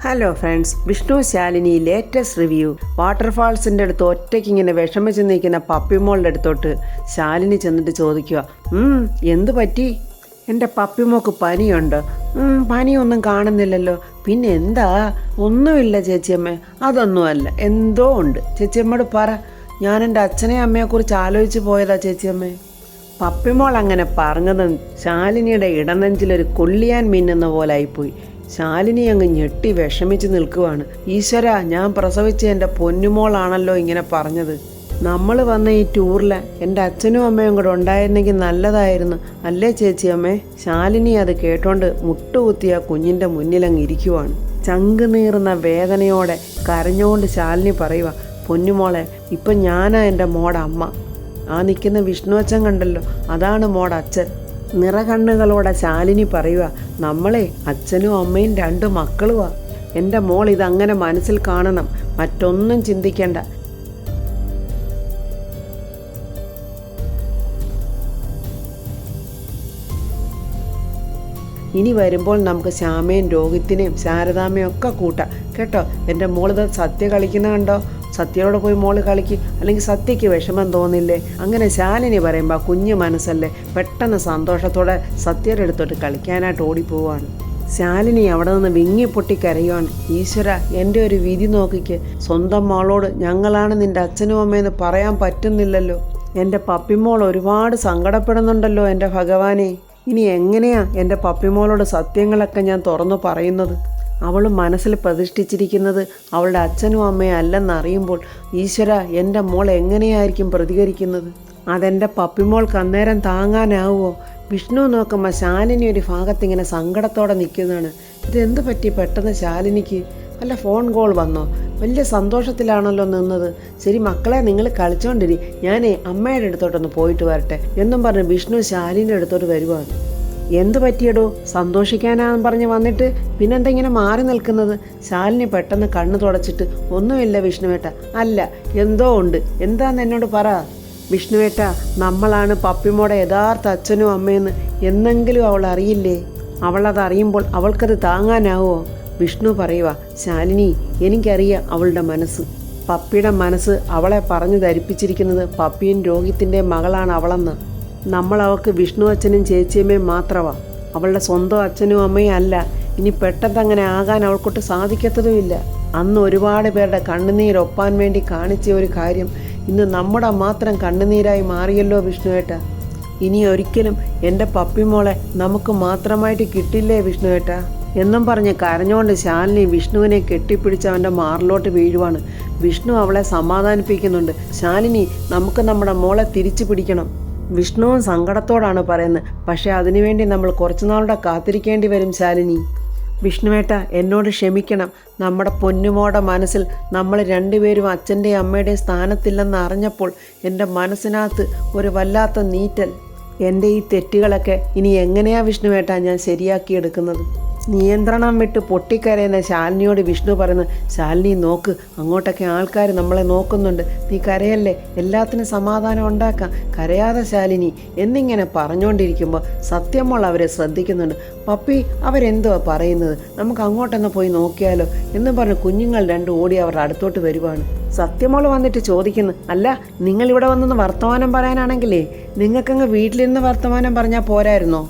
Hello friends, Vishnu Shalini latest review. വാട്ടർഫാൾസിൻ്റെ അടുത്ത് ഒറ്റയ്ക്ക് ഇങ്ങനെ വിഷമിച്ച് നിൽക്കുന്ന പപ്പിമോളുടെ അടുത്തോട്ട് ശാലിനി ചെന്നിട്ട് ചോദിക്കുക, എന്ത് പറ്റി? എൻ്റെ പപ്പിമോക്ക് പനിയുണ്ട്. പനിയൊന്നും കാണുന്നില്ലല്ലോ. പിന്നെ എന്താ? ഒന്നുമില്ല ചേച്ചിയമ്മേ. അതൊന്നുമല്ല, എന്തോ ഉണ്ട്. ചേച്ചിയമ്മയോട് പറ. ഞാൻ എൻ്റെ അച്ഛനെയും അമ്മയെക്കുറിച്ച് ആലോചിച്ച് പോയതാ ചേച്ചിയമ്മേ. പപ്പിമോൾ അങ്ങനെ പറഞ്ഞതും ശാലിനിയുടെ ഇടനെഞ്ചിലൊരു കൊള്ളിയാൻ മിന്നുന്ന പോലെ ആയിപ്പോയി. ശാലിനി അങ്ങ് ഞെട്ടി വിഷമിച്ച് നിൽക്കുവാണ്. ഈശ്വര, ഞാൻ പ്രസവിച്ച എൻ്റെ പൊന്നുമോളാണല്ലോ ഇങ്ങനെ പറഞ്ഞത്. നമ്മൾ വന്ന ഈ ടൂറിൽ എൻ്റെ അച്ഛനും അമ്മയും കൂടെ ഉണ്ടായിരുന്നെങ്കിൽ നല്ലതായിരുന്നു, അല്ലേ ചേച്ചിയമ്മേ? ശാലിനി അത് കേട്ടോണ്ട് മുട്ടുകുത്തിയ കുഞ്ഞിൻ്റെ മുന്നിലങ്ങ് ഇരിക്കുവാണ്. ചങ്ക് നീറുന്ന വേദനയോടെ കരഞ്ഞുകൊണ്ട് ശാലിനി പറയുക, പൊന്നുമോളെ, ഇപ്പം ഞാനാ എൻ്റെ മോടെ അമ്മ. ആ നിൽക്കുന്ന വിഷ്ണു അച്ഛൻ കണ്ടല്ലോ, അതാണ് മോടെ അച്ഛൻ. നിറകണ്ണുകളോടെ ശാലിനി പറയുക, നമ്മളെ അച്ഛനും അമ്മയും 2 മക്കളുമാ. എൻ്റെ മോൾ ഇതങ്ങനെ മനസ്സിൽ കാണണം, മറ്റൊന്നും ചിന്തിക്കേണ്ട. ഇനി വരുമ്പോൾ നമുക്ക് ശ്യാമയും രോഹിത്തിനെയും ശാരദാമ്മയും ഒക്കെ കൂട്ടാം കേട്ടോ. എൻ്റെ മോളിത് സത്യ കളിക്കുന്ന കണ്ടോ? സത്യയോട് പോയി മോള് കളിക്ക്, അല്ലെങ്കിൽ സത്യയ്ക്ക് വിഷമം തോന്നില്ലേ? അങ്ങനെ ശാലിനി പറയുമ്പോൾ കുഞ്ഞു മനസ്സല്ലേ പെട്ടെന്ന് സന്തോഷത്തോടെ സത്യയുടെ അടുത്തോട്ട് കളിക്കാനായിട്ട് ഓടിപ്പോവാണ്. ശാലിനി അവിടെ നിന്ന് വിങ്ങി പൊട്ടിക്കരയുവാണ്. ഈശ്വര, എൻ്റെ ഒരു വിധി നോക്കിക്ക്. സ്വന്തം മോളോട് ഞങ്ങളാണ് നിൻ്റെ അച്ഛനും അമ്മയെന്ന് പറയാൻ പറ്റുന്നില്ലല്ലോ. എൻ്റെ പപ്പിമോൾ ഒരുപാട് സങ്കടപ്പെടുന്നുണ്ടല്ലോ എൻ്റെ ഭഗവാനെ. ഇനി എങ്ങനെയാ എൻ്റെ പപ്പിമോളോട് സത്യങ്ങളൊക്കെ ഞാൻ തുറന്നു പറയുന്നത്? അവൾ മനസ്സിൽ പ്രതിഷ്ഠിച്ചിരിക്കുന്നത് അവളുടെ അച്ഛനും അമ്മയും അല്ലെന്നറിയുമ്പോൾ ഈശ്വര, എൻ്റെ മോൾ എങ്ങനെയായിരിക്കും പ്രതികരിക്കുന്നത്? അതെൻ്റെ പപ്പിമോൾക്ക് അന്നേരം താങ്ങാനാവുമോ? വിഷ്ണു നോക്കുമ്പോൾ ശാലിനി ഒരു ഭാഗത്തിങ്ങനെ സങ്കടത്തോടെ നിൽക്കുന്നതാണ്. ഇതെന്ത് പറ്റി പെട്ടെന്ന് ശാലിനിക്ക്? വല്ല ഫോൺ കോൾ വന്നോ? വലിയ സന്തോഷത്തിലാണല്ലോ നിന്നത്. ശരി മക്കളെ, നിങ്ങൾ കളിച്ചോണ്ടിരി, ഞാനേ അമ്മയുടെ അടുത്തോട്ടൊന്ന് പോയിട്ട് വരട്ടെ എന്നും പറഞ്ഞ് വിഷ്ണു ശാലിനിയുടെ അടുത്തോട്ട് വരുവാണ്. എന്ത് പറ്റിയടോ? സന്തോഷിക്കാനാന്ന് പറഞ്ഞ് വന്നിട്ട് പിന്നെന്തെങ്ങനെ മാറി നിൽക്കുന്നത്? ശാലിനി പെട്ടെന്ന് കണ്ണ് തുടച്ചിട്ട്, ഒന്നുമില്ല വിഷ്ണുവേട്ട. അല്ല, എന്തോ ഉണ്ട്. എന്താന്ന് എന്നോട് പറ. വിഷ്ണുവേട്ട, നമ്മളാണ് പപ്പിമോടെ യഥാർത്ഥ അച്ഛനും അമ്മയെന്ന് എന്നെങ്കിലും അവൾ അറിയില്ലേ? അവളതറിയുമ്പോൾ അവൾക്കത് താങ്ങാനാവോ? വിഷ്ണു പറയുക, ശാലിനി, എനിക്കറിയാം അവളുടെ മനസ്സ്. പപ്പിയുടെ മനസ്സ് അവളെ പറഞ്ഞു ധരിപ്പിച്ചിരിക്കുന്നത് പപ്പിയും രോഹിത്തിൻ്റെ മകളാണ് അവളെന്ന്. നമ്മൾ അവൾക്ക് വിഷ്ണു അച്ഛനും ചേച്ചിയമ്മയും മാത്രമാണ്, അവളുടെ സ്വന്തം അച്ഛനും അമ്മയും അല്ല. ഇനി പെട്ടെന്നങ്ങനെ ആകാൻ അവൾക്കൊട്ട് സാധിക്കത്തതുമില്ല. അന്ന് ഒരുപാട് പേരുടെ കണ്ണുനീരൊപ്പാൻ വേണ്ടി കാണിച്ച ഒരു കാര്യം ഇന്ന് നമ്മുടെ മാത്രം കണ്ണുനീരായി മാറിയല്ലോ വിഷ്ണുവേട്ട. ഇനി ഒരിക്കലും എൻ്റെ പപ്പിമോളെ നമുക്ക് മാത്രമായിട്ട് കിട്ടില്ലേ വിഷ്ണുവേട്ട എന്നും പറഞ്ഞ് കരഞ്ഞുകൊണ്ട് ശാലിനി വിഷ്ണുവിനെ കെട്ടിപ്പിടിച്ച് അവൻ്റെ മാറിലോട്ട് വീഴുവാണ്. വിഷ്ണു അവളെ സമാധാനിപ്പിക്കുന്നുണ്ട്. ശാലിനി, നമുക്ക് നമ്മുടെ മോളെ തിരിച്ചു പിടിക്കണം. വിഷ്ണുവും സങ്കടത്തോടാണ് പറയുന്നത്. പക്ഷേ അതിനുവേണ്ടി നമ്മൾ കുറച്ചുനാളുടെ കാത്തിരിക്കേണ്ടി വരും ശാലിനി. വിഷ്ണുവേട്ട, എന്നോട് ക്ഷമിക്കണം. നമ്മുടെ പൊന്നുമോടെ മനസ്സിൽ നമ്മൾ 2 പേരും അച്ഛൻ്റെയും അമ്മയുടെയും സ്ഥാനത്തില്ലെന്ന് അറിഞ്ഞപ്പോൾ എൻ്റെ മനസ്സിനകത്ത് ഒരു വല്ലാത്ത നീറ്റൽ. എൻ്റെ ഈ തെറ്റുകളൊക്കെ ഇനി എങ്ങനെയാ വിഷ്ണുവേട്ട ഞാൻ ശരിയാക്കിയെടുക്കുന്നത്? നിയന്ത്രണം വിട്ട് പൊട്ടിക്കരയുന്ന ശാലിനിയോട് വിഷ്ണു പറയുന്നു, ശാലിനി നോക്ക്, അങ്ങോട്ടൊക്കെ ആൾക്കാർ നമ്മളെ നോക്കുന്നുണ്ട്. നീ കരയല്ലേ, എല്ലാത്തിനും സമാധാനം ഉണ്ടാക്കാം, കരയാതെ ശാലിനി എന്നിങ്ങനെ പറഞ്ഞുകൊണ്ടിരിക്കുമ്പോൾ സത്യമോൾ അവരെ ശ്രദ്ധിക്കുന്നുണ്ട്. പപ്പി, അവരെന്തുവാ പറയുന്നത്? നമുക്ക് അങ്ങോട്ടൊന്ന് പോയി നോക്കിയാലോ എന്നും പറഞ്ഞ് കുഞ്ഞുങ്ങൾ 2 ഓടി അവരുടെ അടുത്തോട്ട് വരുവാണ്. സത്യമോൾ വന്നിട്ട് ചോദിക്കുന്നു, അല്ല, നിങ്ങളിവിടെ വന്നൊന്ന് വർത്തമാനം പറയാനാണെങ്കിലേ നിങ്ങൾക്കങ്ങ് വീട്ടിലിരുന്ന് വർത്തമാനം പറഞ്ഞാൽ പോരായിരുന്നോ?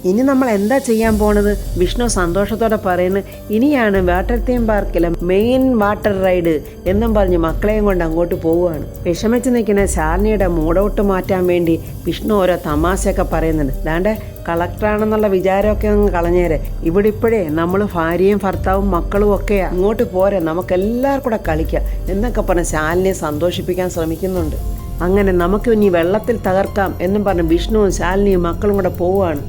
ഇനി നമ്മൾ എന്താ ചെയ്യാൻ പോണത്? വിഷ്ണു സന്തോഷത്തോടെ പറയുന്നു, ഇനിയാണ് വാട്ടർ തീം പാർക്കിലെ മെയിൻ വാട്ടർ റൈഡ് എന്നും പറഞ്ഞ് മക്കളെയും കൊണ്ട് അങ്ങോട്ട് പോവുകയാണ്. വിഷമിച്ച് നിൽക്കുന്ന ശാലിനിയുടെ മൂടൗട്ട് മാറ്റാൻ വേണ്ടി വിഷ്ണു ഓരോ തമാശയൊക്കെ പറയുന്നുണ്ട്. ദാണ്ടെ, കളക്ടറാണെന്നുള്ള വിചാരമൊക്കെ അങ്ങ് കളഞ്ഞേരെ. ഇവിടെ ഇപ്പോഴേ നമ്മൾ ഭാര്യയും ഭർത്താവും മക്കളും ഒക്കെയാ. അങ്ങോട്ട് പോരെ, നമുക്കെല്ലാവർക്കും കൂടെ കളിക്കാം എന്നൊക്കെ പറഞ്ഞ് ശാലിനിയെ സന്തോഷിപ്പിക്കാൻ ശ്രമിക്കുന്നുണ്ട്. അങ്ങനെ നമുക്ക് ഇനി വെള്ളത്തിൽ തകർക്കാം എന്നും പറഞ്ഞ് വിഷ്ണുവും ശാലിനിയും മക്കളും കൂടെ പോവുകയാണ്.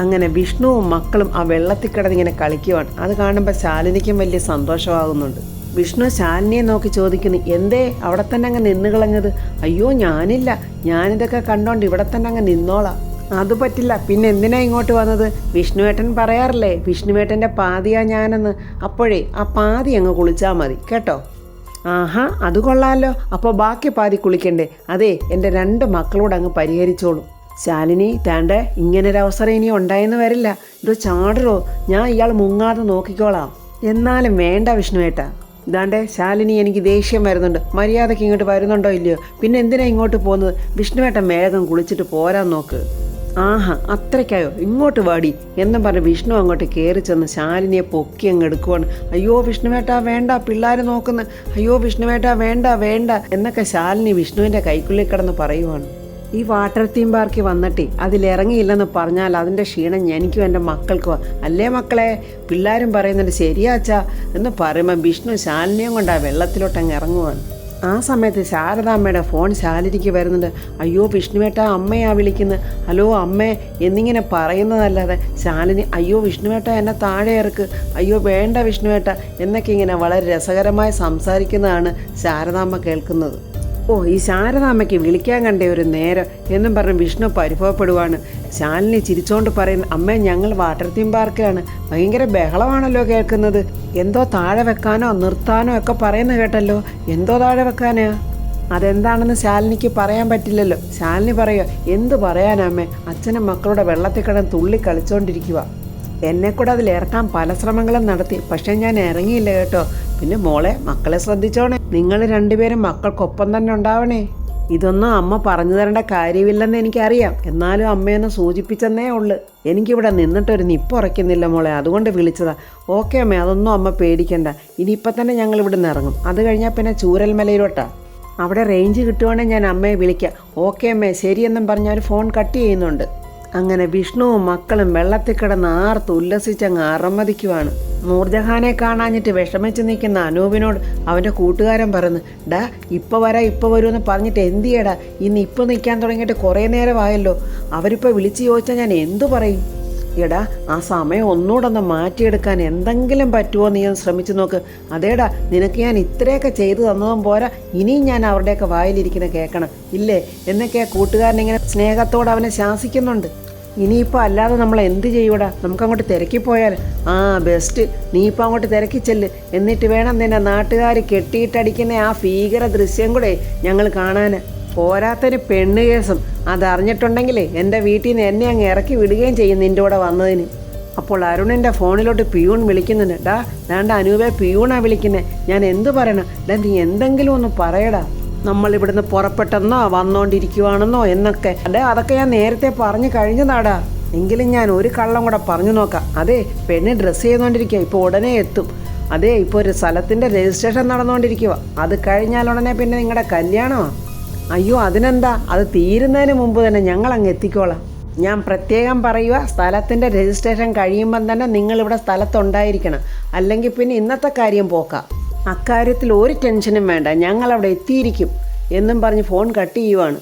അങ്ങനെ വിഷ്ണുവും മക്കളും ആ വെള്ളത്തിൽ കിടന്നിങ്ങനെ കളിക്കുവാണ്. അത് കാണുമ്പോൾ ശാലിനിക്കും വലിയ സന്തോഷമാകുന്നുണ്ട്. വിഷ്ണു ശാലിനിയെ നോക്കി ചോദിക്കുന്നു, എന്തേ അവിടെ തന്നെ അങ്ങ് നിന്ന് കളഞ്ഞത്? അയ്യോ, ഞാനില്ല, ഞാനിതൊക്കെ കണ്ടോണ്ട് ഇവിടെ തന്നെ അങ്ങ് നിന്നോളാം. അത് പറ്റില്ല, പിന്നെ എന്തിനാ ഇങ്ങോട്ട് വന്നത്? വിഷ്ണുവേട്ടൻ പറയാറില്ലേ വിഷ്ണുവേട്ടൻ്റെ പാതിയാ ഞാനെന്ന്. അപ്പോഴേ ആ പാതി അങ്ങ് കുളിച്ചാൽ മതി കേട്ടോ. ആഹാ, അത് കൊള്ളാമല്ലോ. അപ്പോൾ ബാക്കി പാതി കുളിക്കണ്ടേ? അതെ, എൻ്റെ 2 മക്കളോട് അങ്ങ് പരിഹരിച്ചോളും. ശാലിനി, താണ്ടെ, ഇങ്ങനൊരവസരം ഇനി ഉണ്ടായെന്ന് വരില്ല. ഇത് ചാടറോ, ഞാൻ ഇയാൾ മുങ്ങാതെ നോക്കിക്കോളാം. എന്നാലും വേണ്ട വിഷ്ണുവേട്ടാ. ഇതാണ്ടേ ശാലിനി, എനിക്ക് ദേഷ്യം വരുന്നുണ്ട്. മര്യാദയ്ക്ക് ഇങ്ങോട്ട് വരുന്നുണ്ടോ ഇല്ലയോ? പിന്നെ എന്തിനാ ഇങ്ങോട്ട് പോകുന്നത്? വിഷ്ണുവേട്ടൻ വേഗം കുളിച്ചിട്ട് പോരാൻ നോക്ക്. ആഹാ, അത്രയ്ക്കായോ? ഇങ്ങോട്ട് വാടി എന്നും പറഞ്ഞ് വിഷ്ണു അങ്ങോട്ട് കയറി ചെന്ന് ശാലിനിയെ പൊക്കി അങ്ങ് എടുക്കുവാണ്. അയ്യോ വിഷ്ണുവേട്ടാ വേണ്ട, പിള്ളേർ നോക്കുന്നു. അയ്യോ വിഷ്ണുവേട്ടാ വേണ്ട വേണ്ട എന്നൊക്കെ ശാലിനി വിഷ്ണുവിൻ്റെ കൈക്കുള്ളിൽ കിടന്ന് പറയുവാണ്. ഈ വാട്ടർ തീം പാർക്കിൽ വന്നിട്ട് അതിലിറങ്ങിയില്ലെന്ന് പറഞ്ഞാൽ അതിൻ്റെ ക്ഷീണം എനിക്കും എൻ്റെ മക്കൾക്കും അല്ലേ മക്കളെ? പിള്ളേരും പറയുന്നുണ്ട് ശരിയാച്ചാ എന്ന് പറയുമ്പോൾ വിഷ്ണു ശാലിനിയും കൊണ്ട് ആ വെള്ളത്തിലോട്ടങ്ങ് ഇറങ്ങുവാണ്. ആ സമയത്ത് ശാരദാമ്മയുടെ ഫോൺ ശാലിനിക്ക് വരുന്നുണ്ട്. അയ്യോ വിഷ്ണുവേട്ടാ, അമ്മയാ വിളിക്കുന്നത്. ഹലോ അമ്മേ എന്നിങ്ങനെ പറയുന്നതല്ലാതെ ശാലിനി അയ്യോ വിഷ്ണുവേട്ടാ എന്നെ താഴെ ഇറക്ക്, അയ്യോ വേണ്ട വിഷ്ണുവേട്ടാ എന്നൊക്കെ ഇങ്ങനെ വളരെ രസകരമായി സംസാരിക്കുന്നതാണ് ശാരദാമ്മ കേൾക്കുന്നത്. ഓ, ഈ ശാരദാമ്മയ്ക്ക് വിളിക്കാൻ കണ്ട ഒരു നേരം എന്നും പറഞ്ഞ് വിഷ്ണു പരിഭവപ്പെടുവാണ്. ശാലിനി ചിരിച്ചോണ്ട് പറയുന്നു, അമ്മേ ഞങ്ങൾ വാട്ടർ തീം പാർക്കിലാണ്. ഭയങ്കര ബഹളമാണല്ലോ കേൾക്കുന്നത്. എന്തോ താഴെ വെക്കാനോ നിർത്താനോ ഒക്കെ പറയുന്ന കേട്ടല്ലോ. എന്തോ താഴെ വെക്കാനാ? അതെന്താണെന്ന് ശാലിനിക്ക് പറയാൻ പറ്റില്ലല്ലോ. ശാലിനി പറയോ, എന്ത് പറയാനമ്മേ, അച്ഛനും മക്കളുടെ വെള്ളത്തിൽ കിടന്ന് തുള്ളി കളിച്ചോണ്ടിരിക്കുക. എന്നെക്കൂടെ അതിലിറക്കാൻ പല ശ്രമങ്ങളും നടത്തി, പക്ഷേ ഞാൻ ഇറങ്ങിയില്ല കേട്ടോ. പിന്നെ മോളെ, മക്കളെ ശ്രദ്ധിച്ചോണേ. നിങ്ങൾ രണ്ടുപേരും മക്കൾക്കൊപ്പം തന്നെ ഉണ്ടാവണേ. ഇതൊന്നും അമ്മ പറഞ്ഞു തരേണ്ട കാര്യമില്ലെന്ന് എനിക്കറിയാം, എന്നാലും അമ്മയൊന്ന് സൂചിപ്പിച്ചെന്നേ ഉള്ളു. എനിക്കിവിടെ നിന്നിട്ടൊരു നിപ്പുറയ്ക്കുന്നില്ല മോളെ, അതുകൊണ്ട് വിളിച്ചതാ. ഓക്കെ അമ്മേ, അതൊന്നും അമ്മ പേടിക്കണ്ട. ഇനിയിപ്പം തന്നെ ഞങ്ങൾ ഇവിടെ നിന്ന് ഇറങ്ങും. അത് കഴിഞ്ഞാൽ പിന്നെ ചൂരൽമലയിലോട്ടാ. അവിടെ റേഞ്ച് കിട്ടുവാണെങ്കിൽ ഞാൻ അമ്മയെ വിളിക്കാം. ഓക്കെ അമ്മേ, ശരിയെന്നും പറഞ്ഞാൽ ഫോൺ കട്ട് ചെയ്യുന്നുണ്ട്. അങ്ങനെ വിഷ്ണുവും മക്കളും വെള്ളത്തിൽ കിടന്ന് ആർത്ത് ഉല്ലസിച്ചങ്ങ് അറമ്മതിക്കുവാണ്. നൂർജഹാനെ കാണാഞ്ഞിട്ട് വിഷമിച്ച് നിൽക്കുന്ന അനൂപിനോട് അവൻ്റെ കൂട്ടുകാരൻ പറയുന്നു, ഡാ ഇപ്പോൾ വരാം ഇപ്പോൾ വരുമെന്ന് പറഞ്ഞിട്ട് എന്ത് ചെയ്യടാ, ഇന്ന് ഇപ്പോൾ നിൽക്കാൻ തുടങ്ങിയിട്ട് കുറേ നേരമായല്ലോ. അവരിപ്പോൾ വിളിച്ച് ചോദിച്ചാൽ ഞാൻ എന്തു പറയും? എടാ, ആ സമയം ഒന്നുകൂടെ ഒന്ന് മാറ്റിയെടുക്കാൻ എന്തെങ്കിലും പറ്റുമോ നീ ഒന്ന് ശ്രമിച്ചു നോക്ക്. അതേടാ, നിനക്ക് ഞാൻ ഇത്രയൊക്കെ ചെയ്തു തന്നതും പോരാ, ഇനിയും ഞാൻ അവരുടെയൊക്കെ വായിലിരിക്കുന്ന കേൾക്കണം ഇല്ലേ എന്നൊക്കെ ആ കൂട്ടുകാരനിങ്ങനെ സ്നേഹത്തോടെ അവനെ ശാസിക്കുന്നുണ്ട്. ഇനിയിപ്പോൾ അല്ലാതെ നമ്മൾ എന്ത് ചെയ്യൂടാ, നമുക്കങ്ങോട്ട് തിരക്കിപ്പോയാൽ? ആ ബെസ്റ്റ്, നീ ഇപ്പോൾ അങ്ങോട്ട് തിരക്കിച്ചെല്ല്. എന്നിട്ട് വേണം നിന്നെ നാട്ടുകാർ കെട്ടിയിട്ടടിക്കുന്ന ആ ഭീകര ദൃശ്യം കൂടെ ഞങ്ങൾ കാണാൻ. പോരാത്തൊരു പെണ്ണ് കേസും അതറിഞ്ഞിട്ടുണ്ടെങ്കിലേ എൻ്റെ വീട്ടിൽ നിന്ന് എന്നെ അങ്ങ് ഇറക്കി വിടുകയും ചെയ്യും നിൻ്റെ കൂടെ വന്നതിന്. അപ്പോൾ അരുണിൻ്റെ ഫോണിലോട്ട് പിയൂൺ വിളിക്കുന്നുണ്ട്. ഡാ വേണ്ട അനൂപെ, പിയൂണാ വിളിക്കുന്നത്. ഞാൻ എന്ത് പറയണം? ഡാ നീ എന്തെങ്കിലും ഒന്ന് പറയടാ. നമ്മളിവിടുന്ന് പുറപ്പെട്ടെന്നോ വന്നുകൊണ്ടിരിക്കുവാണെന്നോ എന്നൊക്കെ. അതൊക്കെ ഞാൻ നേരത്തെ പറഞ്ഞു കഴിഞ്ഞതാടാ. എങ്കിലും ഞാൻ ഒരു കള്ളം കൂടെ പറഞ്ഞു നോക്കാം. അതെ, പെണ്ണ് ഡ്രസ്സ് ചെയ്തുകൊണ്ടിരിക്കുക, ഇപ്പോൾ ഉടനെ എത്തും. അതെ, ഇപ്പോൾ ഒരു സ്ഥലത്തിൻ്റെ രജിസ്ട്രേഷൻ നടന്നുകൊണ്ടിരിക്കുക. അത് കഴിഞ്ഞാൽ ഉടനെ പിന്നെ നിങ്ങളുടെ കല്യാണമാണ്. അയ്യോ അതിനെന്താ, അത് തീരുന്നതിന് മുമ്പ് തന്നെ ഞങ്ങൾ അങ്ങ് എത്തിക്കോളാം. ഞാൻ പ്രത്യേകം പറയുക, സ്ഥലത്തിൻ്റെ രജിസ്ട്രേഷൻ കഴിയുമ്പം തന്നെ നിങ്ങളിവിടെ സ്ഥലത്തുണ്ടായിരിക്കണം. അല്ലെങ്കിൽ പിന്നെ ഇന്നത്തെ കാര്യം പോക്കാം. അക്കാര്യത്തിൽ ഒരു ടെൻഷനും വേണ്ട, ഞങ്ങളവിടെ എത്തിയിരിക്കും എന്നും പറഞ്ഞ് ഫോൺ കട്ട് ചെയ്യുവാണ്.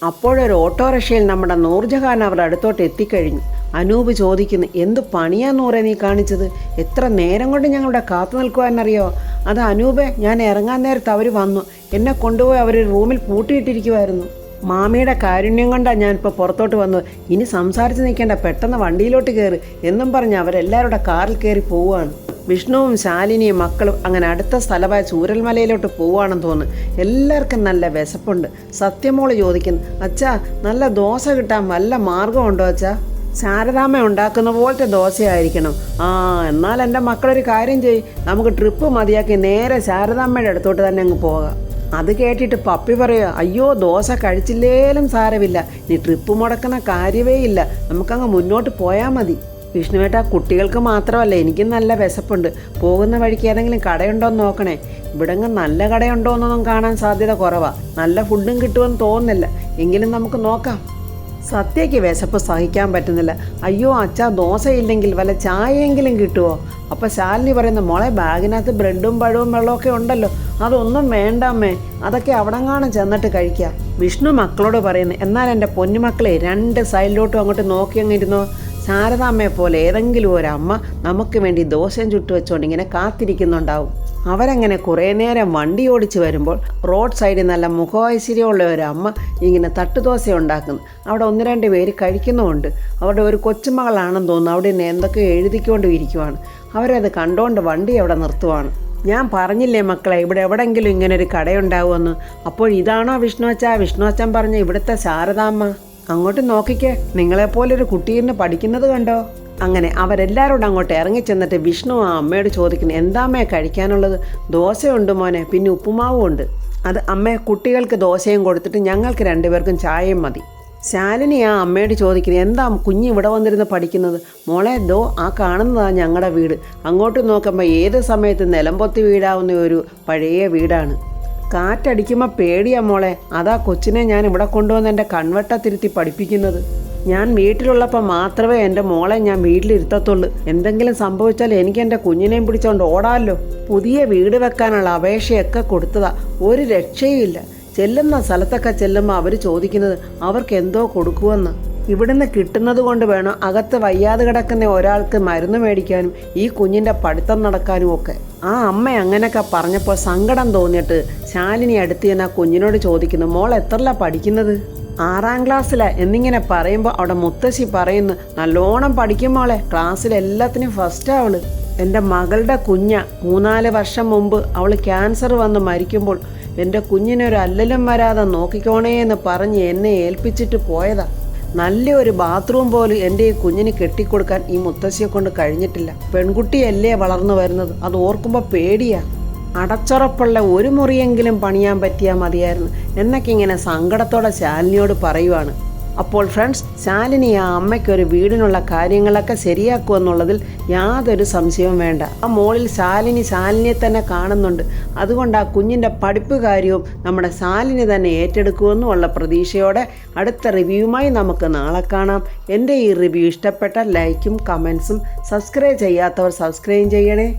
അപ്പോഴൊരു ഓട്ടോറിക്ഷയിൽ നമ്മുടെ നൂർജഹാൻ അവരുടെ അടുത്തോട്ട് എത്തിക്കഴിഞ്ഞു. അനൂപ് ചോദിക്കുന്നു, എന്ത് പണിയാ നൂറെ നീ കാണിച്ചത്? എത്ര നേരം കൊണ്ട് ഞങ്ങളുടെ കാത്തു നിൽക്കുവാനറിയോ? അത് അനൂപെ, ഞാൻ ഇറങ്ങാൻ നേരത്ത് അവർ വന്നു. എന്നെ കൊണ്ടുപോയി അവർ റൂമിൽ പൂട്ടിയിട്ടിരിക്കുമായിരുന്നു. മാമിയുടെ കാരുണ്യം കൊണ്ടാണ് ഞാനിപ്പോൾ പുറത്തോട്ട് വന്നത്. ഇനി സംസാരിച്ച് നിൽക്കേണ്ട, പെട്ടെന്ന് വണ്ടിയിലോട്ട് കയറി എന്നും പറഞ്ഞ് അവരെല്ലാവരുടെ കാറിൽ കയറി പോവുകയാണ്. വിഷ്ണുവും ശാലിനിയും മക്കളും അങ്ങനെ അടുത്ത സ്ഥലമായ ചൂരൽമലയിലോട്ട് പോവുകയാണെന്ന് തോന്നുന്നു. എല്ലാവർക്കും നല്ല വിശപ്പുണ്ട്. സത്യമോള് ചോദിക്കുന്നു, അച്ഛാ നല്ല ദോശ കിട്ടാൻ വല്ല മാർഗമുണ്ടോ അച്ഛാ? ശാരദാമ്മ ഉണ്ടാക്കുന്ന പോലത്തെ ദോശയായിരിക്കണം. ആ എന്നാൽ എൻ്റെ മക്കളൊരു കാര്യം ചെയ്യും, നമുക്ക് ട്രിപ്പ് മതിയാക്കി നേരെ ശാരദാമ്മയുടെ അടുത്തോട്ട് തന്നെ അങ്ങ് പോകാം. അത് കേട്ടിട്ട് പപ്പി പറയുക, അയ്യോ ദോശ കഴിച്ചില്ലേലും സാരമില്ല, നീ ട്രിപ്പ് മുടക്കുന്ന കാര്യമേ ഇല്ല, നമുക്കങ്ങ് മുന്നോട്ട് പോയാൽ മതി. വിഷ്ണുവേട്ടാ, കുട്ടികൾക്ക് മാത്രമല്ല എനിക്കും നല്ല വിശപ്പുണ്ട്. പോകുന്ന വഴിക്ക് ഏതെങ്കിലും കടയുണ്ടോയെന്ന് നോക്കണേ. ഇവിടെങ്ങ് നല്ല കടയുണ്ടോ എന്നൊന്നും കാണാൻ സാധ്യത കുറവാണ്. നല്ല ഫുഡും കിട്ടുമെന്ന് തോന്നുന്നില്ല, എങ്കിലും നമുക്ക് നോക്കാം. സത്യയ്ക്ക് വിശപ്പ് സഹിക്കാൻ പറ്റുന്നില്ല. അയ്യോ അച്ഛാ, ദോശയില്ലെങ്കിൽ വല്ല ചായയെങ്കിലും കിട്ടുമോ? അപ്പോൾ ശാലിനി പറയുന്നു, മോളെ ബാഗിനകത്ത് ബ്രെഡും പഴവും വെള്ളമൊക്കെ ഉണ്ടല്ലോ, അതൊന്നും വേണ്ടാമ്മേ, അതൊക്കെ അവിടെങ്ങാനും ചെന്നിട്ട് കഴിക്കാം. വിഷ്ണു മക്കളോട് പറയുന്നു, എന്നാൽ എൻ്റെ പൊന്നുമക്കളെ രണ്ട് സൈഡിലോട്ടും അങ്ങോട്ട് നോക്കി അങ്ങിരുന്നോ. ശാരദാമ്മയെ പോലെ ഏതെങ്കിലും ഒരമ്മ നമുക്ക് വേണ്ടി ദോശയും ചുട്ടു വെച്ചുകൊണ്ട് ഇങ്ങനെ കാത്തിരിക്കുന്നുണ്ടാവും. അവരങ്ങനെ കുറേ നേരം വണ്ടി ഓടിച്ച് വരുമ്പോൾ റോഡ് സൈഡിൽ നല്ല മുഖഐശ്വര്യമുള്ള ഒരമ്മ ഇങ്ങനെ തട്ടുദോശ ഉണ്ടാക്കുന്നു. അവിടെ ഒന്ന് രണ്ട് പേര് കഴിക്കുന്നുമുണ്ട്. അവരുടെ ഒരു കൊച്ചുമകളാണെന്ന് തോന്നുന്നു അവിടെ നിന്ന് എന്തൊക്കെയോ എഴുതിക്കൊണ്ട് ഇരിക്കുവാണ്. അവരത് കണ്ടുകൊണ്ട് വണ്ടി അവിടെ നിർത്തുവാണ്. ഞാൻ പറഞ്ഞില്ലേ മക്കളെ, ഇവിടെ എവിടെയെങ്കിലും ഇങ്ങനൊരു കടയുണ്ടാവുമെന്ന്. അപ്പോൾ ഇതാണോ വിഷ്ണു അച്ഛൻ പറഞ്ഞ ഇവിടുത്തെ ശാരദാമ്മ? അങ്ങോട്ട് നോക്കിക്കേ, നിങ്ങളെപ്പോലൊരു കുട്ടീന്ന് പഠിക്കുന്നത് കണ്ടോ? അങ്ങനെ അവരെല്ലാവരോടും അങ്ങോട്ട് ഇറങ്ങിച്ചെന്നിട്ട് വിഷ്ണു ആ അമ്മയോട് ചോദിക്കുന്നു, എന്താമ്മേ കഴിക്കാനുള്ളത്? ദോശയുണ്ട് മോനെ, പിന്നെ ഉപ്പുമാവും ഉണ്ട്. അത് അമ്മ കുട്ടികൾക്ക് ദോശയും കൊടുത്തിട്ട് ഞങ്ങൾക്ക് രണ്ടുപേർക്കും ചായയും മതി. ശാലിനി ആ അമ്മയോട് ചോദിക്കുന്നത്, എന്താ കുഞ്ഞ് ഇവിടെ വന്നിരുന്ന് പഠിക്കുന്നത്? മോളെ ദോ ആ കാണുന്നതാണ് ഞങ്ങളുടെ വീട്. അങ്ങോട്ട് നോക്കുമ്പോൾ ഏത് സമയത്ത് നിലംപൊത്തി വീടാവുന്ന ഒരു പഴയ വീടാണ്. കാറ്റടിക്കുമ്പോൾ പേടിയാ മോളെ. അതാ കൊച്ചിനെ ഞാൻ ഇവിടെ കൊണ്ടുവന്ന് എൻ്റെ കൺവെട്ടത്തിരുത്തി പഠിപ്പിക്കുന്നത്. ഞാൻ വീട്ടിലുള്ളപ്പോൾ മാത്രമേ എൻ്റെ മോളെ ഞാൻ വീട്ടിലിരുത്തത്തുള്ളൂ. എന്തെങ്കിലും സംഭവിച്ചാൽ എനിക്ക് എൻ്റെ കുഞ്ഞിനെയും പിടിച്ചുകൊണ്ട് ഓടാമല്ലോ. പുതിയ വീട് വെക്കാനുള്ള അപേക്ഷയൊക്കെ കൊടുത്തതാ, ഒരു രക്ഷയുമില്ല. ചെല്ലുന്ന സ്ഥലത്തൊക്കെ ചെല്ലുമ്പോൾ അവർ ചോദിക്കുന്നത് അവർക്ക് എന്തോ കൊടുക്കുമെന്ന്. ഇവിടുന്ന് കിട്ടുന്നത് കൊണ്ട് വേണം അകത്ത് വയ്യാതെ കിടക്കുന്ന ഒരാൾക്ക് മരുന്ന് മേടിക്കാനും ഈ കുഞ്ഞിൻ്റെ പഠിത്തം നടക്കാനും ഒക്കെ. ആ അമ്മ അങ്ങനെയൊക്കെ പറഞ്ഞപ്പോൾ സങ്കടം തോന്നിയിട്ട് ശാലിനി അടുത്ത് ചെന്ന് ആ കുഞ്ഞിനോട് ചോദിക്കുന്നു, മോൾ എത്രയിലാണ് പഠിക്കുന്നത്? 6ാം ക്ലാസ്സിലാണ് എന്നിങ്ങനെ പറയുമ്പോൾ അവിടെ മുത്തശ്ശി പറയുന്നു, നല്ലോണം പഠിക്കും മോളെ, ക്ലാസ്സിലെല്ലാത്തിനും ഫസ്റ്റാണ് അവള്. എൻ്റെ മകളുടെ കുഞ്ഞ 3-4 വർഷം മുമ്പ് അവൾ ക്യാൻസർ വന്ന് മരിക്കുമ്പോൾ എൻ്റെ കുഞ്ഞിനൊരു അല്ലലും വരാതെ നോക്കിക്കോണേ എന്ന് പറഞ്ഞ് എന്നെ ഏൽപ്പിച്ചിട്ട് പോയതാ. നല്ലൊരു ബാത്റൂം പോലും എൻ്റെ ഈ കുഞ്ഞിന് കെട്ടിക്കൊടുക്കാൻ ഈ മുത്തശ്ശിയെ കൊണ്ട് കഴിഞ്ഞിട്ടില്ല. പെൺകുട്ടിയല്ലേ വളർന്നു വരുന്നത്, അത് ഓർക്കുമ്പോൾ പേടിയാ. അടച്ചുറപ്പുള്ള ഒരു മുറിയെങ്കിലും പണിയാൻ പറ്റിയാൽ മതിയായിരുന്നു എന്നൊക്കെ ഇങ്ങനെ സങ്കടത്തോടെ ശാലിനിയോട് പറയുവാണ്. അപ്പോൾ ഫ്രണ്ട്സ്, ശാലിനി ആ അമ്മയ്ക്കൊരു വീടിനുള്ള കാര്യങ്ങളൊക്കെ ശരിയാക്കുമെന്നുള്ളതിൽ യാതൊരു സംശയവും വേണ്ട. ആ മോളിൽ ശാലിനിയെ തന്നെ കാണുന്നുണ്ട്. അതുകൊണ്ട് ആ കുഞ്ഞിൻ്റെ പഠിപ്പ് കാര്യവും നമ്മുടെ ശാലിനി തന്നെ ഏറ്റെടുക്കുമെന്നുമുള്ള പ്രതീക്ഷയോടെ അടുത്ത റിവ്യൂവുമായി നമുക്ക് നാളെ കാണാം. എൻ്റെ ഈ റിവ്യൂ ഇഷ്ടപ്പെട്ട ലൈക്കും കമൻസും, സബ്സ്ക്രൈബ് ചെയ്യാത്തവർ സബ്സ്ക്രൈബ് ചെയ്യണേ.